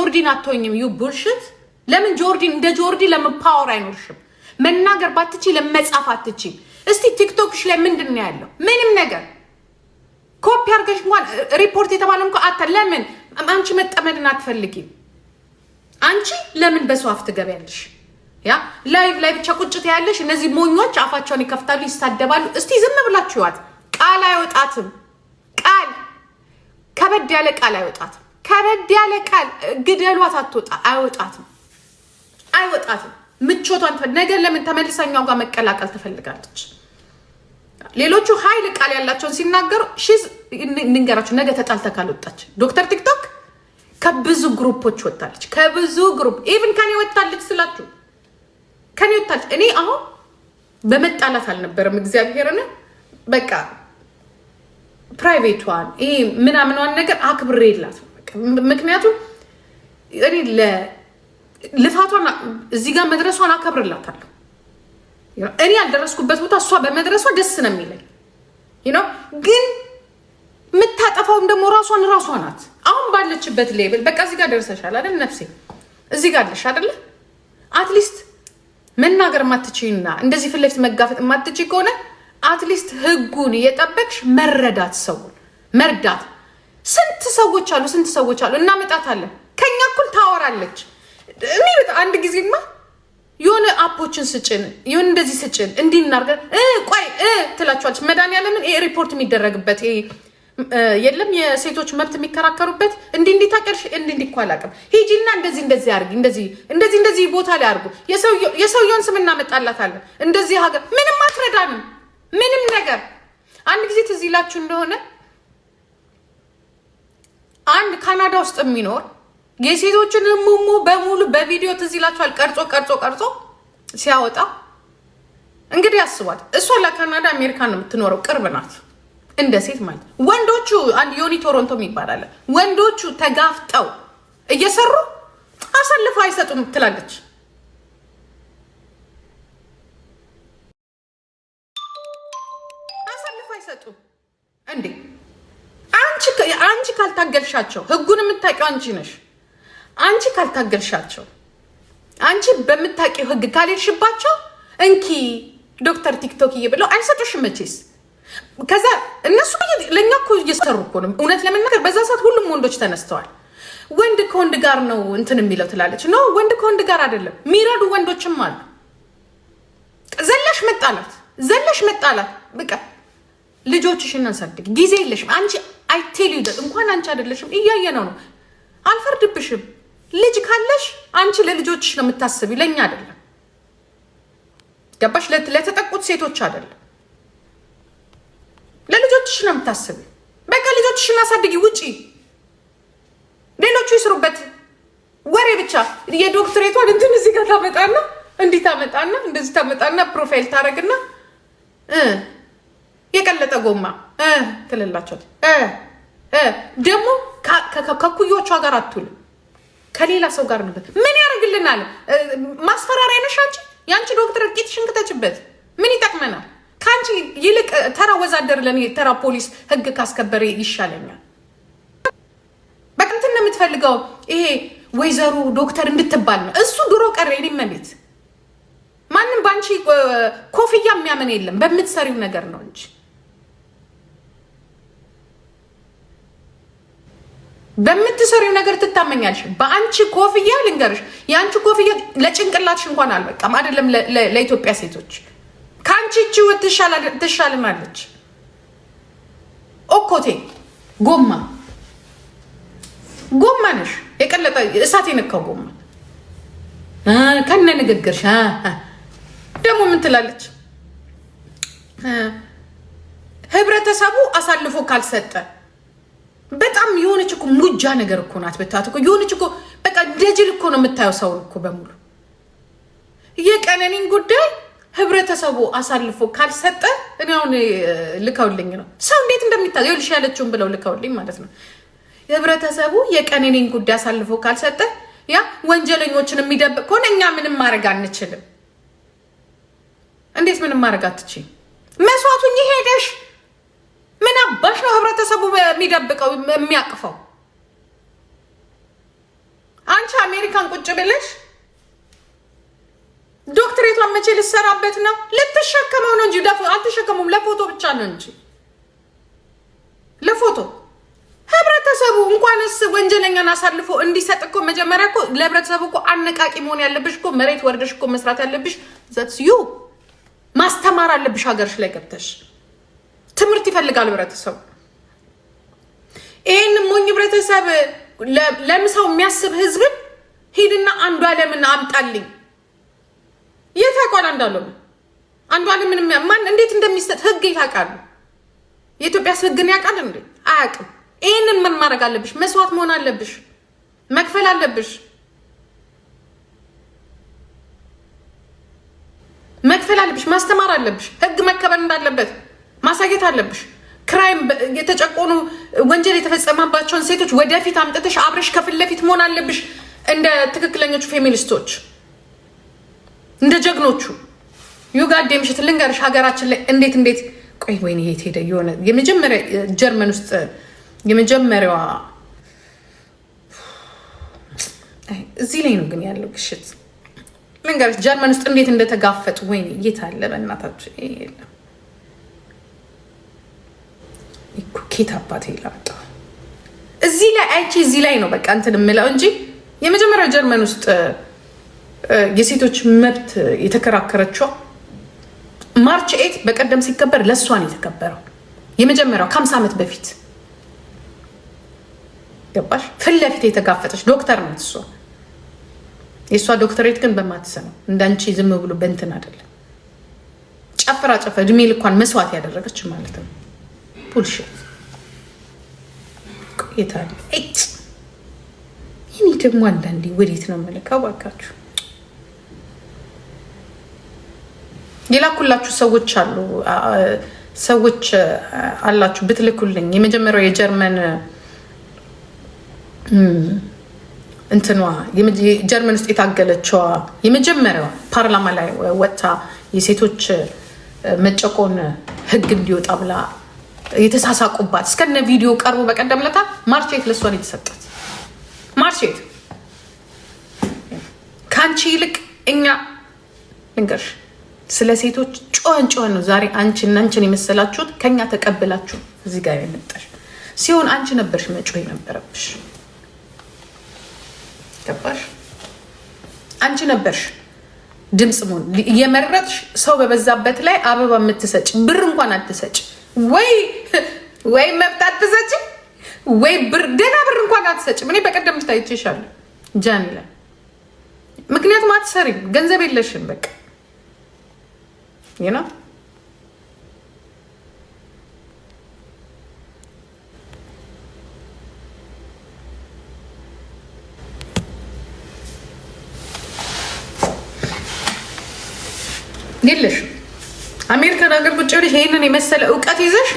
ጆርዲን አትሆኝም ዩ ቡልሽት ለምን ጆርዲን እንደ ጆርዲ ለምን ፓወር አይኖርሽም መናገር ባትቺ ለመጻፍ አትቺ እስቲ ቲክቶክሽ ላይ ምንድነው ያለው ምንም ነገር ኮፒ አርገሽ እንኳን ሪፖርት የተባለም እኮ አታ ለምን አንቺ መጠመድን አትፈልጊም አንቺ ለምን በሷፍ ትገበያለሽ ያ ላይቭ ላይ ብቻ ቁጭት ያለሽ እነዚህ ሞኞች አፋቸውን ይከፍታሉ ይሳደባሉ እስቲ ዝም ብላችሁ ይዋት ቃል አይወጣትም ቃል ከበድ ያለ ቃል አይወጣትም ከበድ ያለ ቃል ግደሏት አትወጣ አይወጣትም ምቾቷን ነገር ለምን ተመልሰኛው ጋር መቀላቀል ትፈልጋለች ሌሎቹ ኃይል ቃል ያላቸውን ሲናገሩ ሺዝ ንገራችሁ ነገ ተጣልተካል ወጣች ዶክተር ቲክቶክ ከብዙ ግሩፖች ወጣለች ከብዙ ግሩፕ ኢቭን ከኔ ወጣለች ስላችሁ ከኔ ወጣለች እኔ አሁን በመጣላት አልነበረም እግዚአብሔርና በቃ ፕራይቬት ዋን ይሄ ምናምንዋን ነገር አክብሬላት ምክንያቱም እኔ ለልፋቷን እዚህ ጋር መድረሷን አከብርላታለሁ እኔ ያልደረስኩበት ቦታ እሷ በመድረሷ ደስ ነው የሚለኝ ግን ምታጠፋውም ደግሞ ራሷን ናት አሁን ባለችበት ሌቭል በቃ እዚህ ጋር ደርሰሻል አይደል ነፍሴ እዚህ ጋር አለሽ አይደል አትሊስት መናገር ማትችይና እንደዚህ ፍለፍት መጋፈጥ ማትችይ ከሆነ አትሊስት ህጉን እየጠበቅሽ መርዳት ስንት ሰዎች አሉ እናመጣታለን ከኛ እኩል ታወራለች እኔ በጣም አንድ ጊዜማ የሆነ አፖችን ስጭን የሆነ እንደዚህ ስጭን እንዲናርገ ቆይ ትላችኋለች መድኃኒዓለምን ሪፖርት የሚደረግበት የለም የሴቶች መብት የሚከራከሩበት እንዲህ ታቀርሽ እንዲህ እኮ አላውቅም ሂጂና እንደዚህ አርጊ እንደዚህ ቦታ ላይ አርጉ የሰውየውን ስም እናመጣላታለን እንደዚህ ሀገር ምንም አትረዳንም ምንም ነገር አንድ ጊዜ ትዝ ይላችሁ እንደሆነ አንድ ካናዳ ውስጥ የሚኖር የሴቶችን ሙሙ በሙሉ በቪዲዮ ትዝ ይላችኋል ቀርጾ ሲያወጣ እንግዲህ ያስቧት እሷ ለካናዳ አሜሪካ ነው የምትኖረው ቅርብ ናት እንደ ሴት ማለት ወንዶቹ አንድ ዮኒ ቶሮንቶ የሚባላል ወንዶቹ ተጋፍጠው እየሰሩ አሳልፈው አይሰጡም ትላለች አሳልፈው አይሰጡም እንዴ አንቺ ካልታገልሻቸው ህጉን የምታውቂው አንቺ ነሽ አንቺ ካልታገልሻቸው አንቺ በምታውቂው ህግ ካልሄድሽባቸው እንኪ ዶክተር ቲክቶክ ይብለው አይሰጡሽም መቼስ ከዛ እነሱ ለኛ እኮ እየሰሩ እኮ ነው እውነት ለመናገር በዛ ሰዓት ሁሉም ወንዶች ተነስተዋል ወንድ ከወንድ ጋር ነው እንትን የሚለው ትላለች ነው ወንድ ከወንድ ጋር አይደለም ሚረዱ ወንዶችም አሉ ዘለሽ መጣላት በቃ ልጆችሽን አንሳድግ ጊዜ የለሽም አንቺ አይ ቴል ዩ እንኳን አንቺ አይደለሽም እያየነው ነው አልፈርድብሽም ልጅ ካለሽ አንቺ ለልጆችሽ ነው የምታስቢው ለኛ አይደለም ገባሽ ለተጠቁት ሴቶች አይደለም ለልጆችሽ ነው የምታስቢው በቃ ልጆችሽን አሳድጊ ውጪ ሌሎቹ ይስሩበት ወሬ ብቻ የዶክተሬቷን እንትን እዚህ ጋር ታመጣና እንዲህ ታመጣና እንደዚህ ታመጣና ፕሮፋይል ታረግና የቀለጠ ጎማ ትልላቸው ደግሞ ከኩዮቿ ጋር አትውል ከሌላ ሰው ጋር ነው ምን ያርግልናል ማስፈራሪያ ነሽ አንቺ ያንቺ ዶክተር ቂጥሽን ከተችበት ምን ይጠቅመናል ካንቺ ይልቅ ተራ ወዛደር ለኔ ተራ ፖሊስ ህግ ካስከበረ ይሻለኛል በቅንት ነው የምትፈልገው ይሄ ወይዘሩ ዶክተር እንድትባል ነው እሱ ድሮ ቀረ ይመልት ማንንም ባንቺ ኮፍያ የሚያመን የለም በምትሰሪው ነገር ነው እንጂ በምትሰሪው ነገር ትታመኛለሽ በአንቺ ኮፍያ ልንገርሽ ያንቺ ኮፍያ ለጭንቅላትሽ እንኳን አልበቃም አይደለም ለኢትዮጵያ ሴቶች ካንቺ እቺው ትሻለናለች ኦኮቴ ጎማ ነሽ የቀለጠ እሳት የነካው ጎማ ከነ ንግግርሽ ደግሞ ምን ትላለች ህብረተሰቡ አሳልፎ ካልሰጠ በጣም የሆነች እኮ ሙጃ ነገር እኮ ናት በታት እኮ የሆነች እኮ በቃ ደጅል እኮ ነው የምታየው ሰው እኮ በሙሉ የቀነኒን ጉዳይ ህብረተሰቡ አሳልፎ ካልሰጠ እኔ አሁን ልከውልኝ ነው ሰው እንዴት እንደሚታየው ልሽ ያለችውን ብለው ልከውልኝ ማለት ነው ህብረተሰቡ የቀነኒን ጉዳይ አሳልፎ ካልሰጠ ያ ወንጀለኞችን የሚደብቅ ከሆነ እኛ ምንም ማድረግ አንችልም እንዴት ምንም ማድረግ አትችይ መስዋዕቱን ይሄደሽ ምን አባሽ ነው ህብረተሰቡ የሚደብቀው የሚያቅፈው አሜሪካን ቁጭ ብለሽ ዶክተሬቷን መቼ ልሰራበት ነው? ልትሸከመው ነው እንጂ አልተሸከሙም። ለፎቶ ብቻ ነው እንጂ ለፎቶ። ህብረተሰቡ እንኳንስ ወንጀለኛን አሳልፎ እንዲሰጥ እኮ መጀመሪያ እኮ ለህብረተሰቡ እኮ አነቃቂ መሆን ያለብሽ እኮ መሬት ወርደሽ እኮ መስራት ያለብሽ that's you ማስተማር አለብሽ። ሀገርሽ ላይ ገብተሽ ትምህርት ይፈልጋል ህብረተሰቡ። ይሄን ሞኝ ህብረተሰብ ለምሳው የሚያስብ ህዝብን ሄድና አንዱ ዓለምን አምጣልኝ የታቋን አንዱ ዓለም ምንም ማን እንዴት እንደሚሰጥ ህግ ይታቃሉ። የኢትዮጵያ ህግን ያቃል እንዴ? አያውቅም። ይሄንን ምን ማድረግ አለብሽ? መስዋዕት መሆን አለብሽ፣ መክፈል አለብሽ፣ ማስተማር አለብሽ፣ ህግ መከበር እንዳለበት ማሳየት አለብሽ። ክራይም የተጨቆኑ ወንጀል የተፈጸመባቸውን ሴቶች ወደፊት አምጥተሽ አብረሽ ከፊት ለፊት መሆን አለብሽ። እንደ ትክክለኞቹ ፌሚኒስቶች እንደ ጀግኖቹ ዩጋዴም ሽት ልንገርሽ ሀገራችን ላይ እንዴት ቆይ ወይኔ የት ሄደ? የሆነ የመጀመሪያ ጀርመን ውስጥ የመጀመሪያዋ እዚህ ላይ ነው ግን ያለው ግሽት ልንገርሽ ጀርመን ውስጥ እንዴት እንደተጋፈጡ ወይኔ የት አለ በእናታችሁ የለም እኮ ኬት አባቴ ላጣ እዚህ ላይ አይቺ እዚህ ላይ ነው በቃ እንትን የምለው እንጂ የመጀመሪያው ጀርመን ውስጥ የሴቶች መብት የተከራከረችው ማርች 8 በቀደም ሲከበር ለሷን የተከበረው የመጀመሪያው ከ50 ዓመት በፊት ገባሽ? ፍለፊት የተጋፈጠች ዶክተር ናት እሷ። የሷ ዶክተሬት ግን በማትሰነው እንዳንቺ ዝም ብሎ በእንትን አይደለም። ጨፍራ እድሜ ልኳን መስዋዕት ያደረገች ማለት ነው። ቡልሽት ቆይታል እጭ ይሄ ደግሞ አንዳንዴ ወዴት ነው መልካው ባካችሁ የላኩላችሁ ሰዎች አላችሁ ብትልኩልኝ የመጀመሪያው የጀርመን እንትኗ የጀርመን ውስጥ የታገለችው የመጀመሪያው ፓርላማ ላይ ወጣ የሴቶች መጨቆን ህግ እንዲወጣ ብላ የተሳሳቁባት እስከነ ቪዲዮ ቀርቦ በቀደምለታ ማርቼት ለሷን የተሰጣት ማርቼት ካንቺ ይልቅ እኛ ልንገርሽ ስለ ሴቶች ጮህን ነው ዛሬ አንቺን የመሰላችሁት ከኛ ተቀበላችሁ እዚህ ጋር የመጣሽ ሲሆን አንቺ ነበርሽ መጮህ የነበረብሽ ገባሽ? አንቺ ነበርሽ ድምጽ ሞን የመረጥሽ ሰው በበዛበት ላይ አበባ የምትሰጭ ብር እንኳን አትሰጭ ወይ መብት አትሰጭ ወይ ብር ደና ብር እንኳን አትሰጭ። እኔ በቀደም ታይቼሻለሁ ጃኒ ላይ ምክንያቱም አትሰሪም ገንዘብ የለሽም በቃ you know ይልሽ አሜሪካን ሀገር ቁጭ ብለሽ ይሄንን የመሰለ ዕውቀት ይዘሽ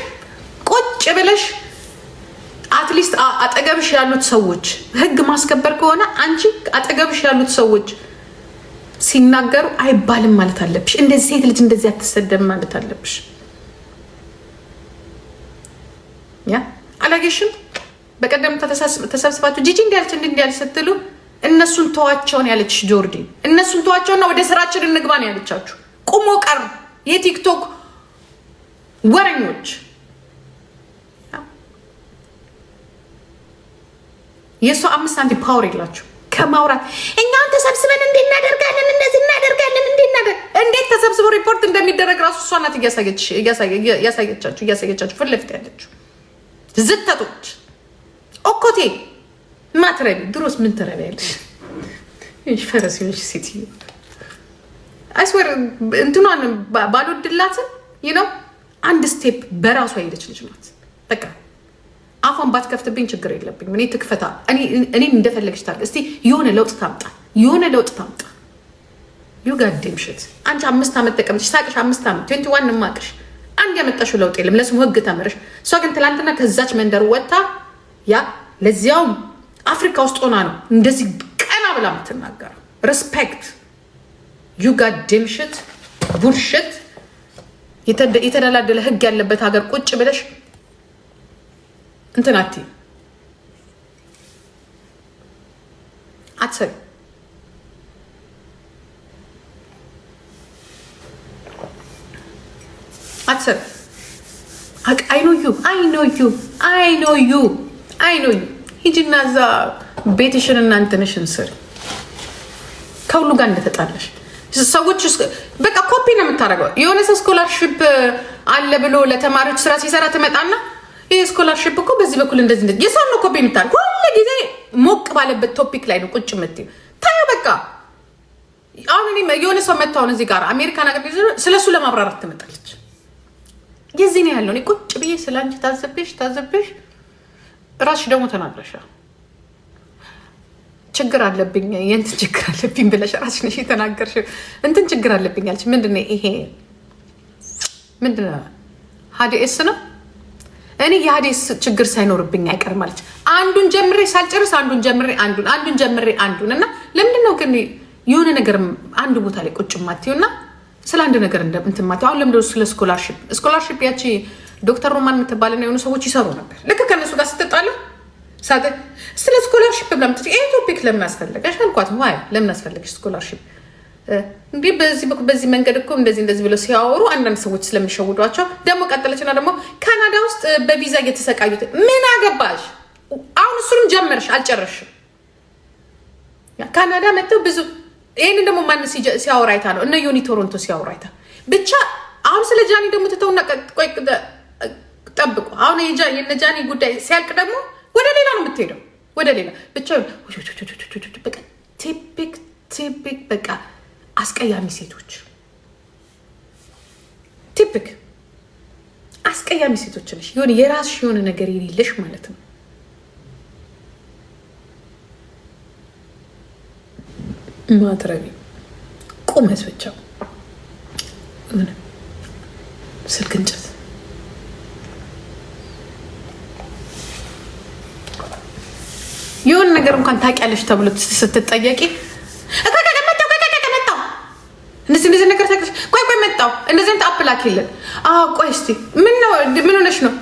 ቁጭ ብለሽ አትሊስት አጠገብሽ ያሉት ሰዎች ህግ ማስከበር ከሆነ አንቺ አጠገብሽ ያሉት ሰዎች ሲናገሩ አይባልም ማለት አለብሽ። እንደዚህ ሴት ልጅ እንደዚህ አትሰደም ማለት አለብሽ። ያ አላገሽም በቀደም ተሰብስባችሁ ጂጂ እንዲያልች ስትሉ እነሱን ተዋቸውን ያለች ጆርዲ እነሱን ተዋቸውና ወደ ስራችን እንግባ ነው ያለቻችሁ። ቁሞ ቀር የቲክቶክ ወረኞች የሱ 5 ሳንቲም ፓወር የላችሁ ከማውራት እኛን ተሰብስበን እንድናደርጋለን እንደዚህ እናደርጋለን እንዴት ተሰብስበው ሪፖርት እንደሚደረግ ራሱ እሷ ናት እያሳየቻችሁ ፍለፍት ያለችው ዝተቶች ኦኮቴ ማትረቢ ድሮስ ምን ትረቢያለሽ? ፈረሲዎች ሲቲዩ አይስወር እንትኗን ባልወድላትም ነው አንድ ስቴፕ በራሷ ሄደች ልጅ ናት። በቃ አፏን ባትከፍትብኝ ችግር የለብኝም። እኔ ትክፈታ እኔ እንደፈለግሽ ታርግ። እስቲ የሆነ ለውጥ ታምጣ ዩጋዴም ሽት አንቺ 5 ዓመት ተቀምጥሽ ሳቅሽ 5 ዓመት 21 ማቅሽ አንድ ያመጣሽው ለውጥ የለም። ለስሙ ህግ ተመረሽ። እሷ ግን ትላንትና ከዛች መንደር ወጣ ያ ለዚያው አፍሪካ ውስጥ ሆና ነው እንደዚህ ቀና ብላ የምትናገረው። ሪስፔክት ዩጋዴም ሽት ቡልሽት የተደላደለ ህግ ያለበት ሀገር ቁጭ ብለሽ እንትናቲ አትሰሪ አትሰር I know you ሂጂና እዛ ቤትሽን እናንተነሽን ስሪ ከሁሉ ጋር እንደተጣለሽ ሰዎች በቃ ኮፒ ነው የምታደርገው የሆነ ስኮላርሺፕ አለ ብሎ ለተማሪዎች ስራ ሲሰራ ትመጣና ይሄ ስኮላርሺፕ እኮ በዚህ በኩል እንደዚህ የሰው ነው ኮፒ የምታደርገው ሁሉ ጊዜ ሞቅ ባለበት ቶፒክ ላይ ነው ቁጭ የምትይው ታዩ በቃ አሁን እኔ የሆነ ሰው መጣው እዚህ ጋር አሜሪካን አገር ስለሱ ለማብራራት ትመጣለች የዚህ ነው ያለው እኔ ቁጭ ብዬ ስላንቺ ታዘብሽ ራስሽ ደግሞ ተናግረሻል ችግር አለብኝ የንት ችግር አለብኝ ብለሽ ራስሽ ነሽ የተናገርሽ እንትን ችግር አለብኝ አልሽ ምንድነው ይሄ ምንድነው ሀዲስ ነው እኔ የሀዲስ ችግር ሳይኖርብኝ አይቀርም አለች አንዱን ጀምሬ ሳልጨርስ አንዱን ጀምሬ እና ለምንድነው ግን የሆነ ነገር አንዱ ቦታ ላይ ቁጭ ማትዩና ስለ አንድ ነገር እንትን ማትዩ አሁን ለምንድነው ስለ ስኮላርሺፕ ያቺ ዶክተር ሮማን የምትባልና የሆኑ ሰዎች ይሰሩ ነበር ልክ ከነሱ ጋር ስትጣላ ሳደ ስለ ስኮላርሺፕ ብለምት ይሄ ቶፒክ ለምን አስፈልገሽ አልኳት ዋይ ለምን አስፈልገሽ ስኮላርሺፕ እንዴ በዚህ መንገድ እኮ እንደዚህ ብለው ሲያወሩ አንዳንድ ሰዎች ስለሚሸውዷቸው ደግሞ ቀጠለችና ደግሞ ካናዳ ውስጥ በቪዛ እየተሰቃዩት ምን አገባሽ አሁን እሱንም ጀመርሽ አልጨረሽም ካናዳ መጥተው ብዙ ይሄን ደግሞ ማን ሲያወራይታ ነው እነ ዮኒ ቶሮንቶ ሲያወራይታ ብቻ አሁን ስለ ጃኒ ደግሞ ተተውና ቆይ ጠብቁ አሁን የጃኒ ጉዳይ ሲያልቅ ደግሞ ወደ ሌላ ነው የምትሄደው ወደ ሌላ ብቻ በቃ ቲፒክ በቃ አስቀያሚ ሴቶች ቲፒክ አስቀያሚ ሴቶች ነሽ የሆነ የራስሽ የሆነ ነገር የሌለሽ ማለት ነው ማትረቢ ቁመስ ብቻ ምን ስልክ እንጨት የሆነ ነገር እንኳን ታውቂያለሽ ተብሎ ስትጠየቂ መጣው እንደዚህ ነገር ታውቂያለሽ ቆይ መጣው እንደዚህ አፕላክ ይለን ቆይ እስቲ ምን ሆነሽ ነው